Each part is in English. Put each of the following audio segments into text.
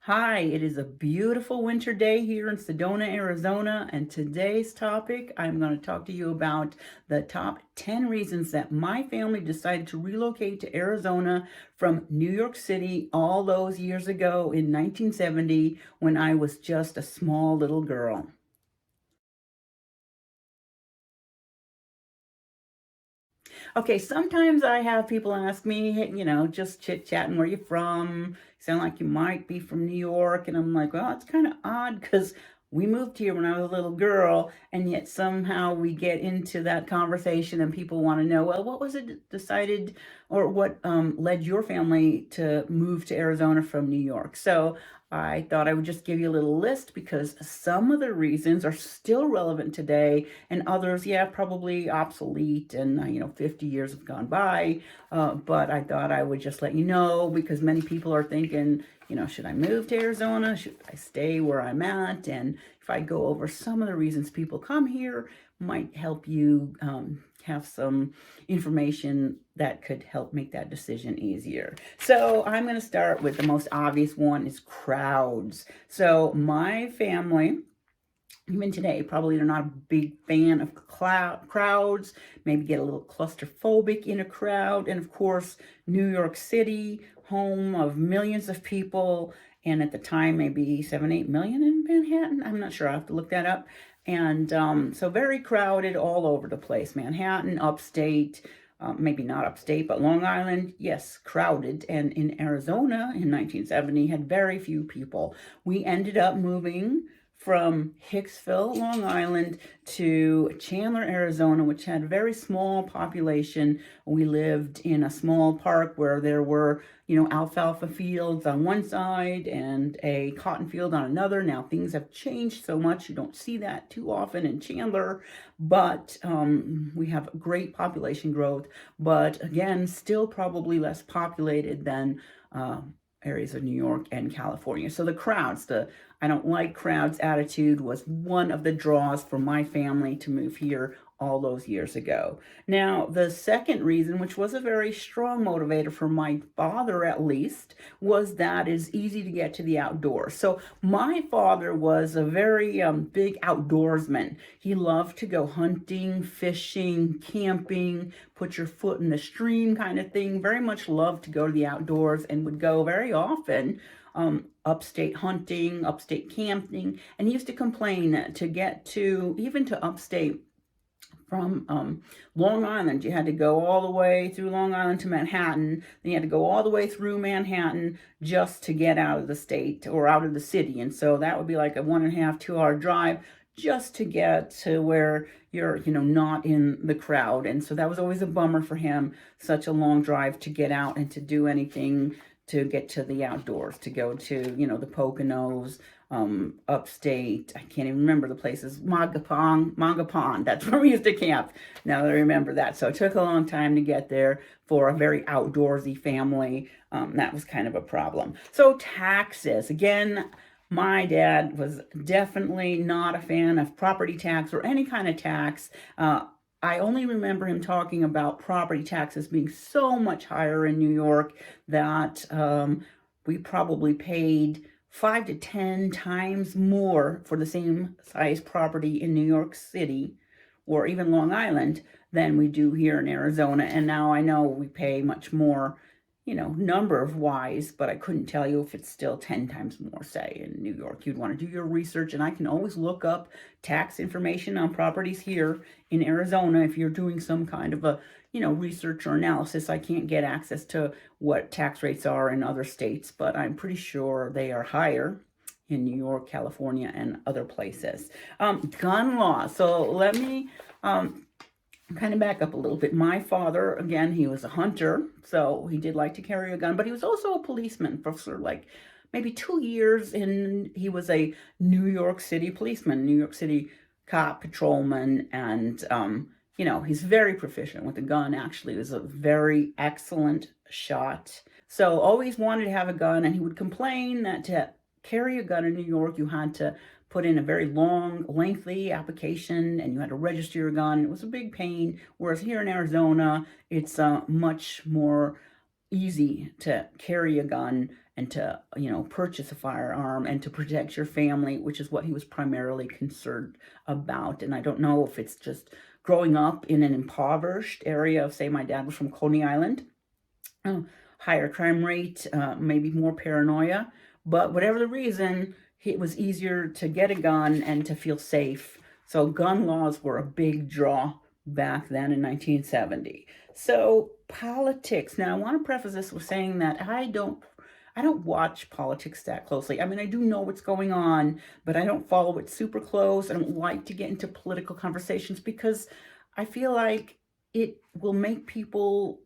Hi, it is a beautiful winter day here in Sedona, Arizona, and today's topic, I'm going to talk to you about the top 10 reasons that my family decided to relocate to Arizona from New York City all those years ago in 1970 when I was just a small little girl. Okay, sometimes I have people ask me, hey, just chit-chatting, where you from? Sound like you might be from New York. And I'm like, well, it's kind of odd because we moved here when I was a little girl, and yet somehow we get into that conversation and people want to know, well, what was it decided or what led your family to move to Arizona from New York? So I thought I would just give you a little list because some of the reasons are still relevant today and others, yeah, probably obsolete and, 50 years have gone by. But I thought I would just let you know because many people are thinking, should I move to Arizona? Should I stay where I'm at? And if I go over some of the reasons people come here, might help you have some information that could help make that decision easier. So I'm going to start with the most obvious one is crowds. So my family, even today, probably they're not a big fan of crowds, maybe get a little claustrophobic in a crowd. And of course, New York City, home of millions of people, and at the time, maybe 7, 8 million in Manhattan. I'm not sure, I'll have to look that up. And so very crowded all over the place. Manhattan, upstate, maybe not upstate, but Long Island, yes, crowded. And in Arizona in 1970 had very few people. We ended up moving from Hicksville, Long Island to Chandler, Arizona, which had a very small population. We lived in a small park where there were, alfalfa fields on one side and a cotton field on another. Now things have changed so much, you don't see that too often in Chandler, but we have great population growth, but again, still probably less populated than areas of New York and California. So the crowds, the I don't like crowds attitude was one of the draws for my family to move here all those years ago. Now, the second reason, which was a very strong motivator for my father at least, was that it's easy to get to the outdoors. So my father was a very big outdoorsman. He loved to go hunting, fishing, camping, put your foot in the stream kind of thing. Very much loved to go to the outdoors and would go very often upstate hunting, upstate camping, and he used to complain that to get to, even to upstate from Long Island, you had to go all the way through Long Island to Manhattan, then you had to go all the way through Manhattan just to get out of the state or out of the city, and so that would be like a 1.5, 2 hour drive just to get to where you're, not in the crowd. And so that was always a bummer for him, such a long drive to get out and to do anything to get to the outdoors, to go to, the Poconos, upstate. I can't even remember the places. Magapon. That's where we used to camp. Now that I remember that. So it took a long time to get there for a very outdoorsy family. That was kind of a problem. So taxes. Again, my dad was definitely not a fan of property tax or any kind of tax. I only remember him talking about property taxes being so much higher in New York that we probably paid 5 to 10 times more for the same size property in New York City or even Long Island than we do here in Arizona. And now I know we pay much more, number of wise, but I couldn't tell you if it's still 10 times more, say, in New York. You'd want to do your research, and I can always look up tax information on properties here in Arizona if you're doing some kind of a, research or analysis. I can't get access to what tax rates are in other states, but I'm pretty sure they are higher in New York, California, and other places. Gun law. So let me kind of back up a little bit. My father, again, he was a hunter, so he did like to carry a gun, but he was also a policeman for like maybe 2 years, and he was a New York City policeman, New York City cop, patrolman, and he's very proficient with a gun. Actually, he was a very excellent shot. So always wanted to have a gun, and he would complain that to carry a gun in New York, you had to put in a very long, lengthy application, and you had to register your gun. It was a big pain, whereas here in Arizona, it's much more easy to carry a gun and to, purchase a firearm and to protect your family, which is what he was primarily concerned about. And I don't know if it's just growing up in an impoverished area of, say, my dad was from Coney Island, uh, higher crime rate, maybe more paranoia. But whatever the reason, it was easier to get a gun and to feel safe. So gun laws were a big draw back then in 1970. So politics. Now I want to preface this with saying that I don't watch politics that closely. I mean, I do know what's going on, but I don't follow it super close. I don't like to get into political conversations because I feel like it will make people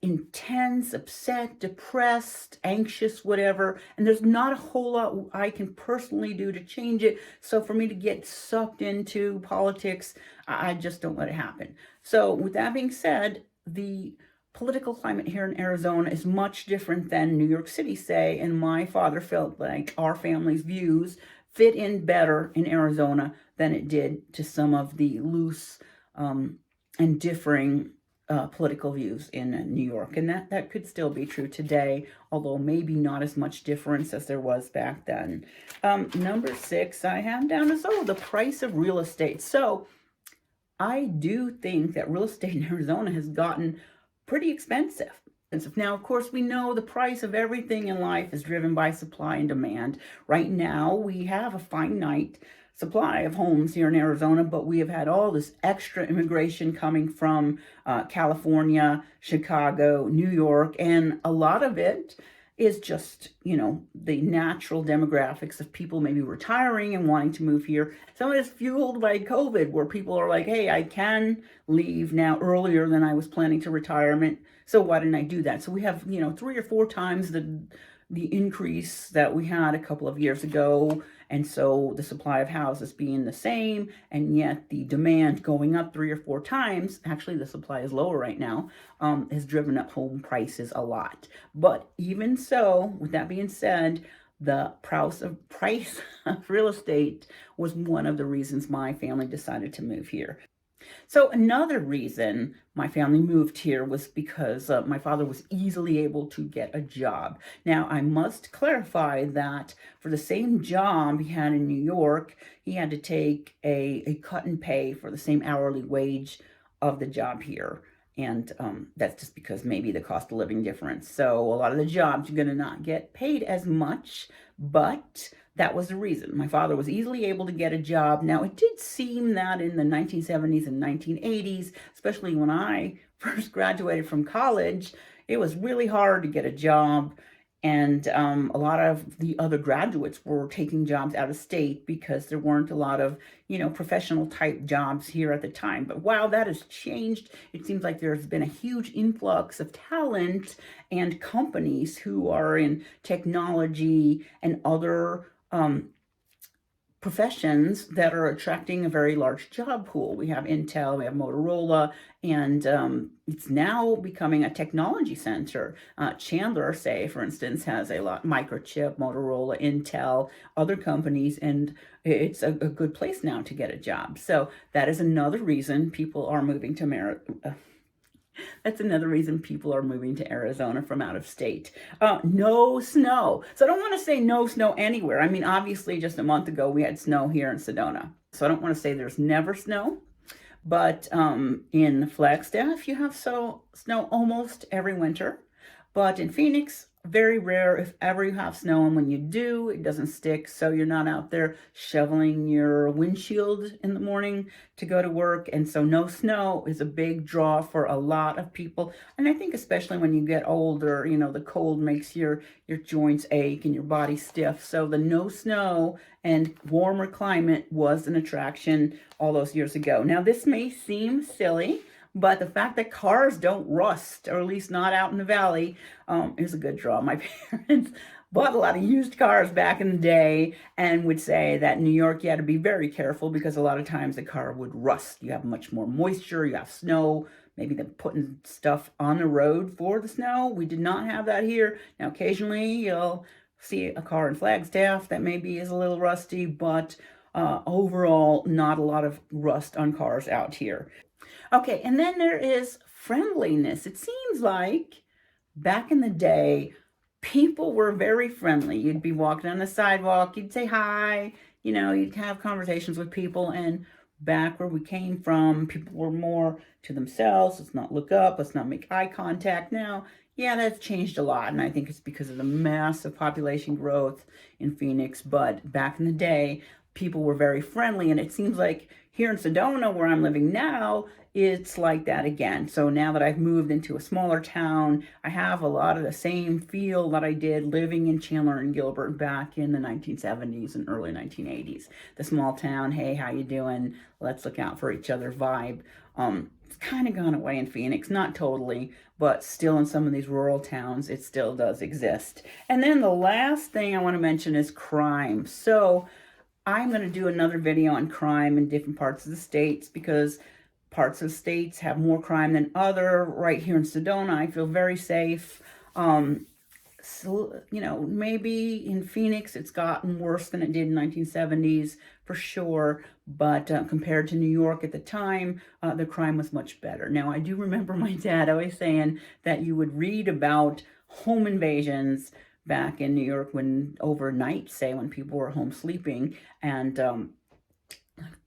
intense, upset, depressed, anxious, whatever. And there's not a whole lot I can personally do to change it. So for me to get sucked into politics, I just don't let it happen. So with that being said, the political climate here in Arizona is much different than New York City, say, and my father felt like our family's views fit in better in Arizona than it did to some of the loose and differing political views in New York. And that could still be true today, although maybe not as much difference as there was back then. Number 6 I have down as, the price of real estate. So I do think that real estate in Arizona has gotten pretty expensive. Now, of course, we know the price of everything in life is driven by supply and demand. Right now, we have a finite supply of homes here in Arizona, but we have had all this extra immigration coming from California, Chicago, New York, and a lot of it is just, the natural demographics of people maybe retiring and wanting to move here. Some of it is fueled by COVID, where people are like, hey, I can leave now earlier than I was planning to retirement, so why didn't I do that? So we have, 3 or 4 times the increase that we had a couple of years ago. And so the supply of houses being the same, and yet the demand going up 3 or 4 times, actually the supply is lower right now, has driven up home prices a lot. But even so, with that being said, the price of real estate was one of the reasons my family decided to move here. So another reason my family moved here was because my father was easily able to get a job. Now, I must clarify that for the same job he had in New York, he had to take a cut in pay for the same hourly wage of the job here. And that's just because maybe the cost of living difference. So a lot of the jobs you're going to not get paid as much, but that was the reason. My father was easily able to get a job. Now, it did seem that in the 1970s and 1980s, especially when I first graduated from college, it was really hard to get a job. And a lot of the other graduates were taking jobs out of state because there weren't a lot of, professional type jobs here at the time. But wow, that has changed. It seems like there's been a huge influx of talent and companies who are in technology and other professions that are attracting a very large job pool. We have Intel, we have Motorola, and it's now becoming a technology center. Chandler, say, for instance, has a lot, Microchip, Motorola, Intel, other companies, and it's a good place now to get a job. So that is another reason people are moving to That's another reason people are moving to Arizona from out of state. No snow. So I don't want to say no snow anywhere. I mean, obviously, just a month ago, we had snow here in Sedona. So I don't want to say there's never snow. But in Flagstaff, you have snow almost every winter. But in Phoenix, very rare if ever you have snow, and when you do, it doesn't stick, so you're not out there shoveling your windshield in the morning to go to work. And so no snow is a big draw for a lot of people. And I think especially when you get older, the cold makes your joints ache and your body stiff. So the no snow and warmer climate was an attraction all those years ago. Now, this may seem silly, but the fact that cars don't rust, or at least not out in the valley, is a good draw. My parents bought a lot of used cars back in the day and would say that in New York you had to be very careful because a lot of times the car would rust. You have much more moisture, you have snow, maybe they're putting stuff on the road for the snow. We did not have that here. Now, occasionally you'll see a car in Flagstaff that maybe is a little rusty, but overall, not a lot of rust on cars out here. Okay, and then there is friendliness. It seems like back in the day, people were very friendly. You'd be walking on the sidewalk, you'd say hi, you'd have conversations with people. And back where we came from, people were more to themselves. Let's not look up, let's not make eye contact. Now, yeah, that's changed a lot. And I think it's because of the massive population growth in Phoenix. But back in the day, people were very friendly. And it seems like here in Sedona, where I'm living now, it's like that again. So now that I've moved into a smaller town, I have a lot of the same feel that I did living in Chandler and Gilbert back in the 1970s and early 1980s. The small town, hey, how you doing? Let's look out for each other vibe. It's kind of gone away in Phoenix, not totally, but still in some of these rural towns, it still does exist. And then the last thing I want to mention is crime. So I'm going to do another video on crime in different parts of the states because parts of the states have more crime than other. Right here in Sedona, I feel very safe. So, maybe in Phoenix, it's gotten worse than it did in 1970s for sure. But compared to New York at the time, the crime was much better. Now, I do remember my dad always saying that you would read about home invasions back in New York when overnight, say, when people were home sleeping, and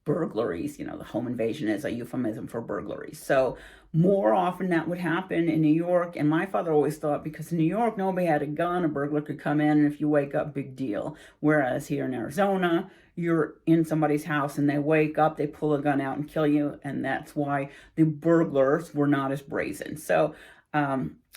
burglaries. The home invasion is a euphemism for burglaries. So more often that would happen in New York. And my father always thought because in New York, nobody had a gun, a burglar could come in, and if you wake up, big deal. Whereas here in Arizona, you're in somebody's house and they wake up, they pull a gun out and kill you. And that's why the burglars were not as brazen. So,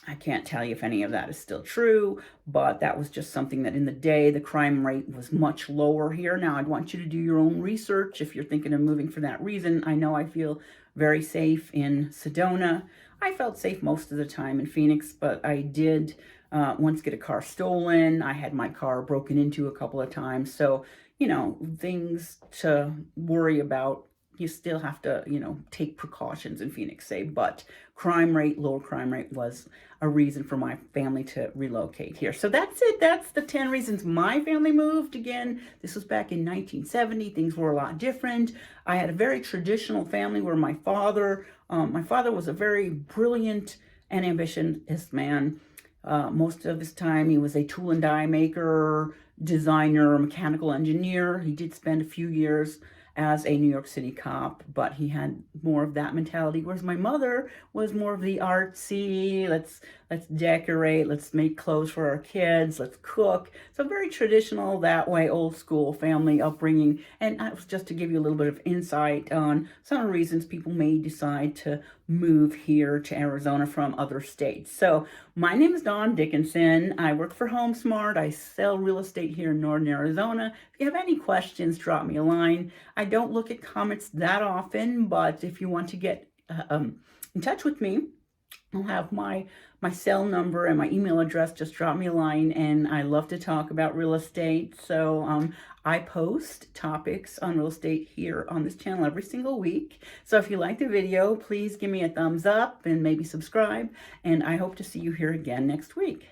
I can't tell you if any of that is still true, but that was just something that in the day, the crime rate was much lower here. Now, I'd want you to do your own research if you're thinking of moving for that reason. I know I feel very safe in Sedona. I felt safe most of the time in Phoenix, but I did once get a car stolen. I had my car broken into a couple of times. So, things to worry about. You still have to, take precautions in Phoenix, say, but lower crime rate was a reason for my family to relocate here. So that's it. That's the 10 reasons my family moved. Again, this was back in 1970. Things were a lot different. I had a very traditional family where my father was a very brilliant and ambitious man. Most of his time, he was a tool and die maker, designer, mechanical engineer. He did spend a few years as a New York City cop, but he had more of that mentality, whereas my mother was more of the artsy, let's decorate, let's make clothes for our kids, let's cook. So very traditional that way, old school family upbringing. And that was just to give you a little bit of insight on some of the reasons people may decide to move here to Arizona from other states. So my name is Dawn Dickenson. I work for Homesmart. I sell real estate here in Northern Arizona. If you have any questions, drop me a line. I don't look at comments that often, but if you want to get in touch with me, I'll have my cell number and my email address. Just drop me a line, and I love to talk about real estate. So I post topics on real estate here on this channel every single week. So if you like the video, please give me a thumbs up and maybe subscribe. And I hope to see you here again next week.